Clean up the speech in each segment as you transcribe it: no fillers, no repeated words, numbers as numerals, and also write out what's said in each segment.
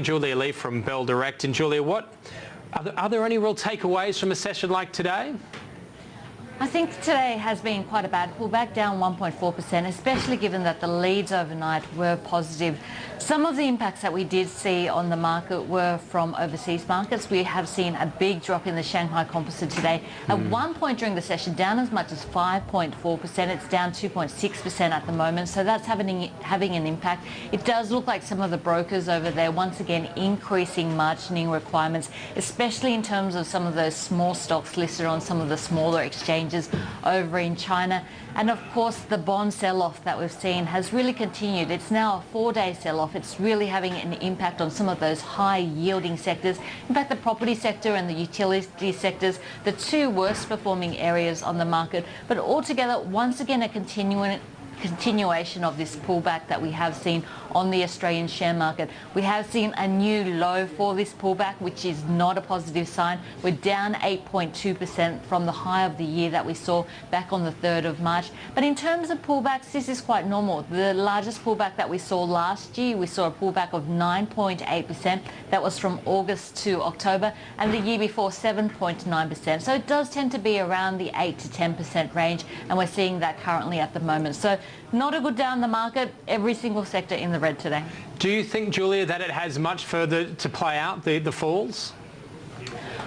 Julia Lee from Bell Direct. And Julia, are there any real takeaways from a session like today? I think today has been quite a bad pullback, down 1.4%, especially given that the leads overnight were positive. Some of the impacts that we did see on the market were from overseas markets. We have seen a big drop in the Shanghai Composite today. At one point during the session, down as much as 5.4%. It's down 2.6% at the moment, so that's having an impact. It does look like some of the brokers over there once again increasing margining requirements, especially in terms of some of those small stocks listed on some of the smaller exchanges over in China. And of course, the bond sell-off that we've seen has really continued. It's now a 4-day sell-off. It's really having an impact on some of those high-yielding sectors. In fact, the property sector and the utility sectors, the two worst performing areas on the market. But altogether, once again, a continuation of this pullback that we have seen on the Australian share market. We have seen a new low for this pullback, which is not a positive sign. We're down 8.2% from the high of the year that we saw back on the 3rd of March. But in terms of pullbacks, this is quite normal. The largest pullback that we saw last year, we saw a pullback of 9.8%. That was from August to October, and the year before 7.9%. So it does tend to be around the 8 to 10% range, and we're seeing that currently at the moment. So not a good day on the market, every single sector in the red today. Do you think, Julia, that it has much further to play out, the falls?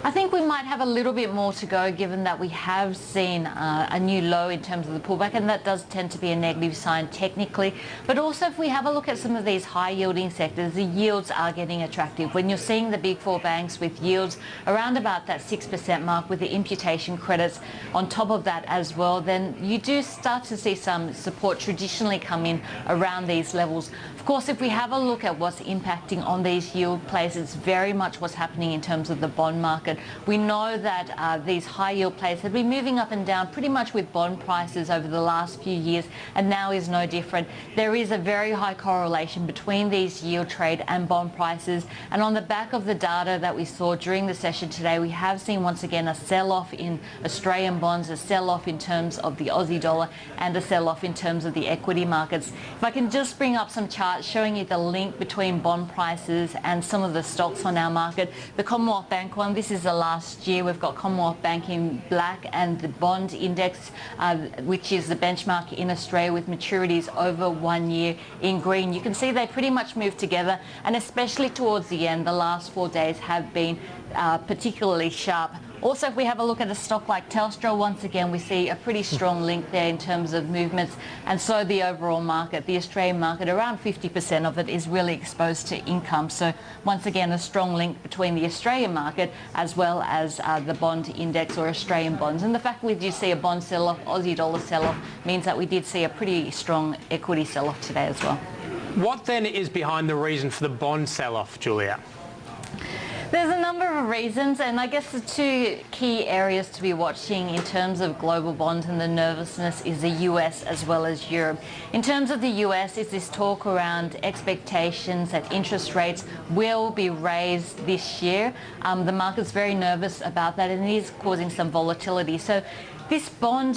I think we might have a little bit more to go, given that we have seen a new low in terms of the pullback, and that does tend to be a negative sign technically. But also, if we have a look at some of these high-yielding sectors, the yields are getting attractive. When you're seeing the big four banks with yields around about that 6% mark, with the imputation credits on top of that as well, then you do start to see some support traditionally come in around these levels. Of course, if we have a look at what's impacting on these yield plays, it's very much what's happening in terms of the bond market. We know that these high yield plays have been moving up and down pretty much with bond prices over the last few years, and now is no different. There is a very high correlation between these yield trade and bond prices, and on the back of the data that we saw during the session today, we have seen once again a sell-off in Australian bonds, a sell-off in terms of the Aussie dollar, and a sell-off in terms of the equity markets. If I can just bring up some charts showing you the link between bond prices and some of the stocks on our market. The Commonwealth Bank one, this is the last year. We've got Commonwealth Bank in black, and the bond index, which is the benchmark in Australia with maturities over 1 year, in green. You can see they pretty much move together, and especially towards the end, the last 4 days have been particularly sharp. Also, if we have a look at a stock like Telstra, once again we see a pretty strong link there in terms of movements, and so the overall market, the Australian market, around 50% of it is really exposed to income. So once again, a strong link between the Australian market as well as the bond index or Australian bonds. And the fact we did see a bond sell-off, Aussie dollar sell-off, means that we did see a pretty strong equity sell-off today as well. What then is behind the reason for the bond sell-off, Julia? There's a number of reasons, and I guess the two key areas to be watching in terms of global bonds and the nervousness is the US as well as Europe. In terms of the US, is this talk around expectations that interest rates will be raised this year. The market's very nervous about that, and it is causing some volatility. So this bond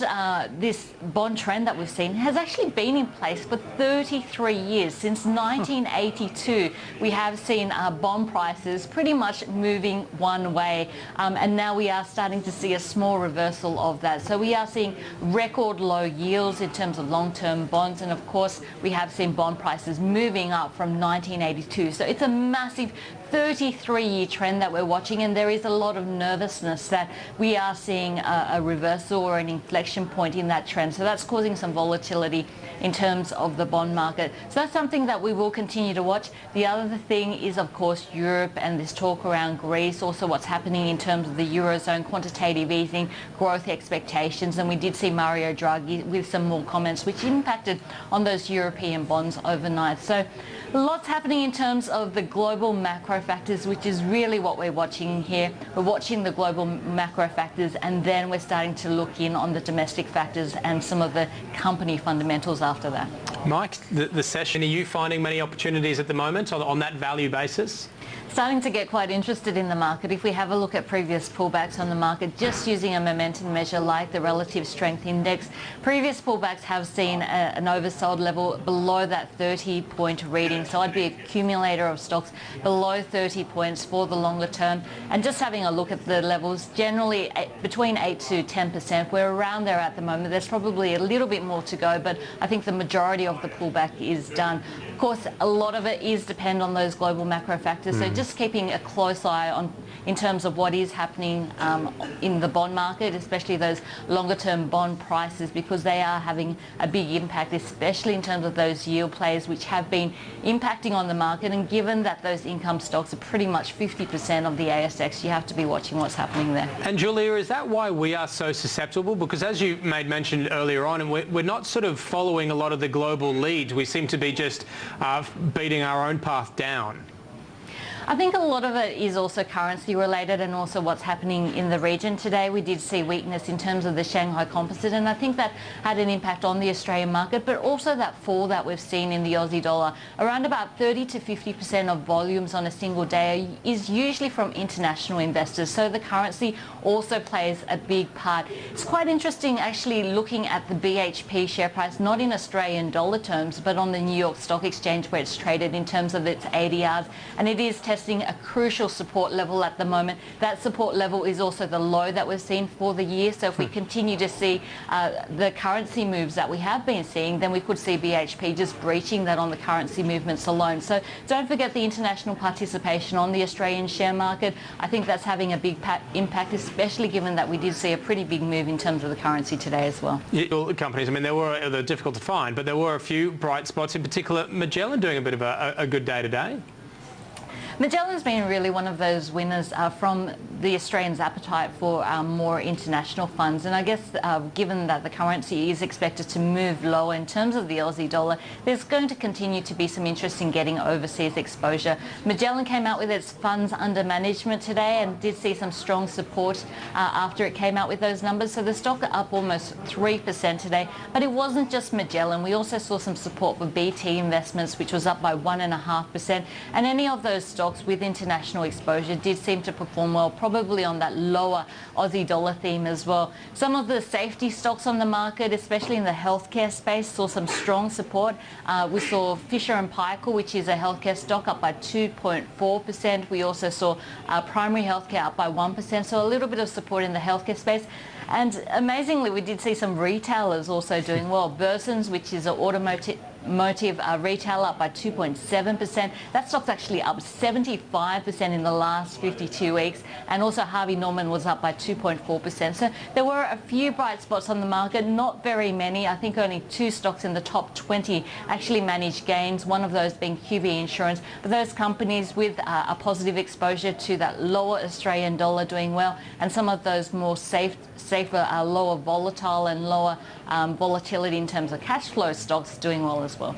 trend that we've seen has actually been in place for 33 years. Since 1982, we have seen bond prices pretty much moving one way, and now we are starting to see a small reversal of that. So we are seeing record low yields in terms of long-term bonds, and of course we have seen bond prices moving up from 1982. So it's a massive 33-year trend that we're watching, and there is a lot of nervousness that we are seeing a reversal or an inflection point in that trend. So that's causing some volatility in terms of the bond market. So that's something that we will continue to watch. The other thing is, of course, Europe and this talk around Greece, also what's happening in terms of the Eurozone quantitative easing, growth expectations, and we did see Mario Draghi with some more comments which impacted on those European bonds overnight. So lots happening in terms of the global macro factors, which is really what we're watching here. We're watching the global macro factors, and then we're starting to look in on the domestic factors and some of the company fundamentals after that. Mike, the session, are you finding many opportunities at the moment on that value basis? Starting to get quite interested in the market. If we have a look at previous pullbacks on the market, just using a momentum measure like the relative strength index, previous pullbacks have seen an oversold level below that 30-point reading. So I'd be an accumulator of stocks below 30 points for the longer term. And just having a look at the levels, generally between 8 to 10%. We're around there at the moment. There's probably a little bit more to go, but I think the majority of the pullback is done. Of course, a lot of it is depend on those global macro factors. So just keeping a close eye on in terms of what is happening in the bond market, especially those longer term bond prices, because they are having a big impact, especially in terms of those yield plays which have been impacting on the market. And given that those income stocks are pretty much 50% of the ASX, you have to be watching what's happening there. And Julia, is that why we are so susceptible? Because as you made mention earlier on, and we're not sort of following a lot of the global leads, we seem to be just beating our own path down. I think a lot of it is also currency related and also what's happening in the region today. We did see weakness in terms of the Shanghai Composite, and I think that had an impact on the Australian market, but also that fall that we've seen in the Aussie dollar. Around about 30 to 50% of volumes on a single day is usually from international investors, so the currency also plays a big part. It's quite interesting actually looking at the BHP share price, not in Australian dollar terms, but on the New York Stock Exchange where it's traded in terms of its ADRs, and it is testing a crucial support level at the moment. That support level is also the low that we've seen for the year. So if we continue to see the currency moves that we have been seeing, then we could see BHP just breaching that on the currency movements alone. So don't forget the international participation on the Australian share market. I think that's having a big impact, especially given that we did see a pretty big move in terms of the currency today as well. Yeah, companies, I mean, they're difficult to find, but there were a few bright spots, in particular Magellan doing a bit of a good day today. Magellan's been really one of those winners from the Australians' appetite for more international funds, and I guess given that the currency is expected to move lower in terms of the Aussie dollar, there's going to continue to be some interest in getting overseas exposure. Magellan came out with its funds under management today and did see some strong support after it came out with those numbers, so the stock up almost 3% today. But it wasn't just Magellan. We also saw some support for BT Investments, which was up by 1.5%, and any of those stocks with international exposure did seem to perform well, probably on that lower Aussie dollar theme as well. Some of the safety stocks on the market, especially in the healthcare space, saw some strong support. We saw Fisher & Paykel, which is a healthcare stock, up by 2.4%. We also saw primary healthcare up by 1%, so a little bit of support in the healthcare space. And amazingly, we did see some retailers also doing well. Burson's, which is an automotive retailer, up by 2.7%. That stock's actually up 75% in the last 52 weeks. And also Harvey Norman was up by 2.4%. So there were a few bright spots on the market, not very many. I think only 2 stocks in the top 20 actually managed gains, one of those being QBE Insurance. But those companies with a positive exposure to that lower Australian dollar doing well, and some of those more safer, lower volatile and lower volatility in terms of cash flow stocks doing well as well.